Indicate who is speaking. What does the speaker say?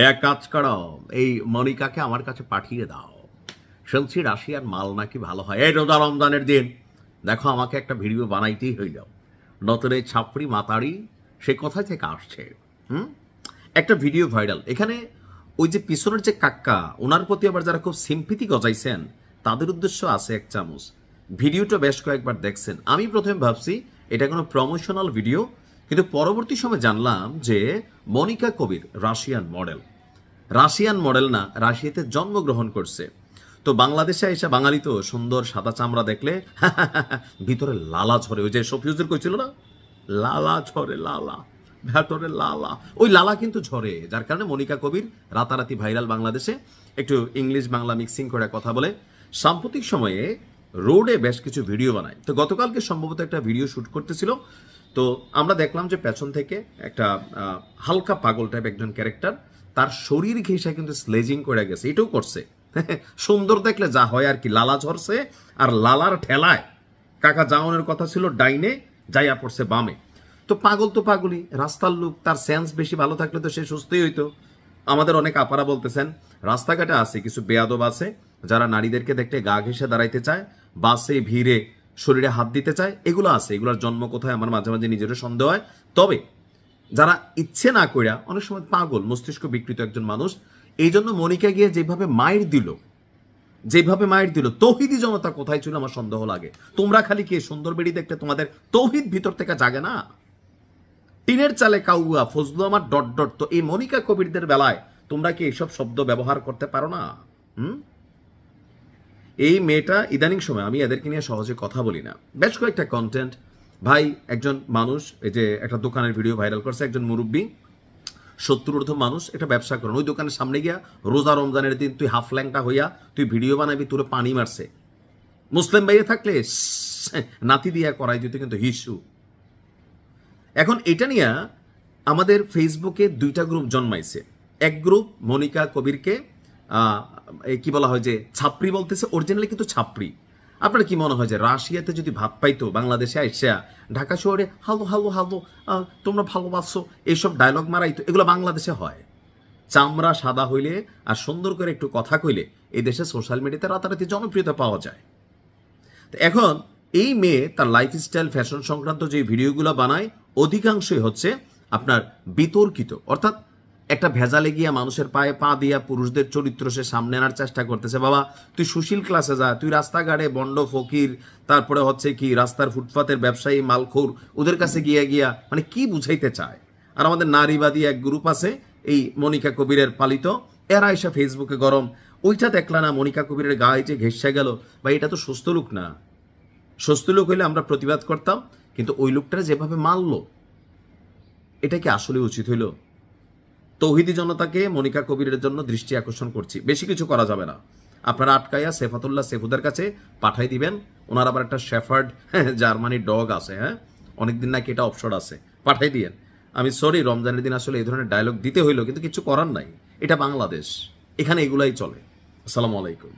Speaker 1: এক কাজ করো, এই মনিকাকে আমার কাছে পাঠিয়ে দাও। শুনছি রাশিয়ার মাল নাকি ভালো হয়। এই রোজা রমজানের দিন দেখো, আমাকে একটা ভিডিও বানাইতেই হইল। নতুন এই ছাপড়ি মাতাড়ি সে কোথায় থেকে আসছে? হুম, একটা ভিডিও ভাইরাল। এখানে ওই যে পিছনের যে কাক্কা, ওনার প্রতি আবার যারা খুব সিম্পিতি গজাইছেন, তাদের উদ্দেশ্য আছে এক চামচ। ভিডিওটা বেশ কয়েকবার দেখছেন। আমি প্রথমে ভাবছি এটা কোনো প্রমোশনাল ভিডিও, কিন্তু পরবর্তী সময় জানলাম যে মনিকা কবির রাশিয়ান মডেল না, রাশিয়াতে জন্মগ্রহণ করছে। তো বাংলাদেশে এসে বাঙালি তো সুন্দর সাদা চামড়া দেখলে ভিতরে লালা ঝরে। ওই যে শফিউজের কইছিল না, লালা ঝরে, লালা ভেতরে লালা, ওই লালা কিন্তু ঝরে। যার কারণে মনিকা কবির রাতারাতি ভাইরাল বাংলাদেশে। একটু ইংলিশ বাংলা মিক্সিং করে কথা বলে। সাম্প্রতিক সময়ে রোডে বেশ কিছু ভিডিও বানায়। তো গতকালকে সম্ভবত একটা ভিডিও শ্যুট করতেছিল। তো আমরা দেখলাম যে পেছন থেকে একটা হালকা পাগল টাইপ একজন ক্যারেক্টার, তার শরীর ঘেঁষে কিন্তু স্লেজিং করে গেছে। এটাও করছে। সুন্দর দেখলে যা হয় আর কি, লালা ঝরছে। আর লালার ঠেলায় কাকা জাওনের কথা ছিল ডাইনে, যাইয়া পড়ছে বামে। তো পাগল তো পাগলই, রাস্তার লোক, তার সেন্স বেশি ভালো থাকলে তো সে সুস্থই হইতো। আমাদের অনেক আপারা বলতেছেন রাস্তাঘাটে আছে কিছু বেয়াদব আছে যারা নারীদেরকে দেখতে গা ঘেঁষে দাঁড়াইতে চায়, বাসে ভিড়ে শরীরে হাত দিতে চায়। এগুলো আছে, এগুলোর জন্ম কোথায় আমার মাঝে মাঝে নিজেরও সন্দেহ হয়। তবে যারা ইচ্ছে না কইরা, অনেক সময় পাগল মস্তিষ্ক বিকৃত একজন মানুষ, এই জন্য মনিকা গিয়ে যেভাবে মায়ের দিল, তৌহিদি জনতা কোথায় ছিল আমার সন্দেহ লাগে। তোমরা খালি কে সুন্দর বেড়ি দেখতে তোমাদের তৌহিদ ভিতর থেকে জাগে না? টিনের চালে কাউয়া ফজলু আমার ডট ডট। তো এই মনিকা কবিরদের বেলায় তোমরা কি এইসব শব্দ ব্যবহার করতে পারো না? এই মেয়েটা ইদানিং সময়, আমি এদেরকে নিয়ে সহজে কথা বলি না, বেশ কয়েকটা কন্টেন্ট ভাই। একজন মানুষ এই যে একটা দোকানের ভিডিও ভাইরাল করছে, একজন মুরব্বী 70 মানুষ একটা ব্যবসা করেন, ওই দোকানের সামনে গিয়া রোজা রমজানের দিন তুই হাফ ল্যাংটা হইয়া তুই ভিডিও বানাবি, তোর পানি মারছে। মুসলিম ভাইয়ে থাকলে নাতি দিয়া করাই দিত কিন্তু হিসু। এখন এটা নিয়ে আমাদের ফেসবুকে দুইটা গ্রুপ জন্মাইছে। এক গ্রুপ মনিকা কবিরকে কি বলা হয় যে ছাপড়ি বলতেছে, অরিজিনালি কিন্তু ছাপড়ি। আপনার কি মনে হয় যে রাশিয়াতে যদি ভাত পাইতো, বাংলাদেশে আইসা ঢাকা শহরে হালো হালো হালো তোমরা ভালোবাসো এইসব ডায়লগ মারাইতো? এগুলো বাংলাদেশে হয়। চামড়া সাদা হইলে আর সুন্দর করে একটু কথা কইলে এই দেশে সোশ্যাল মিডিয়াতে রাতারাতি জনপ্রিয়তা পাওয়া যায়। তো এখন এই মেয়ে তার লাইফস্টাইল ফ্যাশন সংক্রান্ত যে ভিডিওগুলো বানায়, অধিকাংশই হচ্ছে আপনার বিতর্কিত। অর্থাৎ একটা ভেজালে গিয়া মানুষের পায়ে পা দিয়া পুরুষদের চরিত্র সে সামনে আনার চেষ্টা করতেছে। বাবা তুই সুশীল ক্লাসে যা, তুই রাস্তাঘাটে বন্ড ফকির, তারপরে হচ্ছে কি রাস্তার ফুটপাতের ব্যবসায়ী মালখোর, ওদের কাছে গিয়া মানে কি বুঝাইতে চায়? আর আমাদের নারীবাদী এক গ্রুপ আছে এই মনিকা কবিরের পালিত, এরা এসে ফেসবুকে গরম। ওইটা দেখলা না মনিকা কবিরের গায়ে যে ঘেঁষে গেল, বা এটা তো সুস্থ লোক না। সুস্থ লোক হইলে আমরা প্রতিবাদ করতাম, কিন্তু ওই লোকটা যেভাবে মারলো, এটা কি আসলে উচিত হইল? তৌহিদি জনতাকে মনিকা কবিরের জন্য দৃষ্টি আকর্ষণ করছি, বেশি কিছু করা যাবে না। আপনারা আটকাইয়া সেফাতুল্লাহ সেফুদের কাছে পাঠাই দিবেন। ওনার আবার একটা শেফার্ড জার্মানি ডগ আছে, অনেকদিন নাকি এটা অপশন আছে, পাঠাই দিয়েন। আমি সরি, রমজানের দিন আসলে এই ধরনের ডায়লগ দিতে হইলো, কিন্তু কিছু করার নাই। এটা বাংলাদেশ, এখানে এগুলাই চলে। আসসালামু আলাইকুম।